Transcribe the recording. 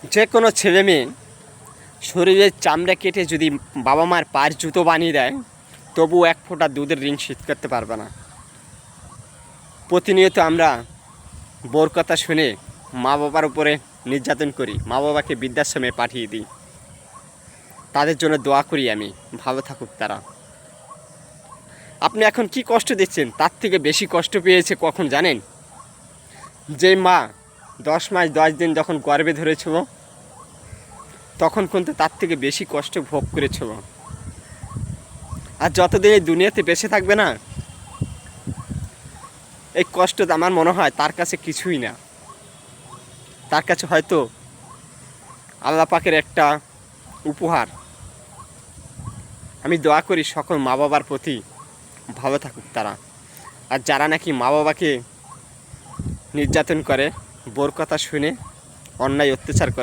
যে কোনো ছেলে মেয়ে শরীরের চামড়া কেটে যদি বাবা মার পায়ের জুতো বানিয়ে দেয়, তবুও এক ফোঁটা দুধের ঋণ শোধ করতে পারবে না। প্রতিনিয়ত আমরা বোর কথা শুনে মা বাবার উপরে নির্যাতন করি, মা বাবাকে বৃদ্ধাশ্রমে পাঠিয়ে দিই। তাদের জন্য দোয়া করি আমি, ভালো থাকুক তারা। আপনি এখন কি কষ্ট দিচ্ছেন, তার থেকে বেশি কষ্ট পেয়েছে কখন জানেন? যে মা 10 মাস 10 দিন যখন গর্ভে ধরেছিল, তখন কিন্তু তার থেকে বেশি কষ্ট ভোগ করেছিল। আর যতদিন এই দুনিয়াতে বেঁচে থাকবে না, এই কষ্ট আমার মনে হয় তার কাছে কিছুই না। তার কাছে হয়তো আল্লাহ পাকের একটা উপহার। আমি দোয়া করি সকল মা বাবার প্রতি ভালো থাকুক তারা। আর যারা নাকি মা বাবাকে নির্যাতন করে, বোর কথা শুনে অন্যায় অত্যাচার করে,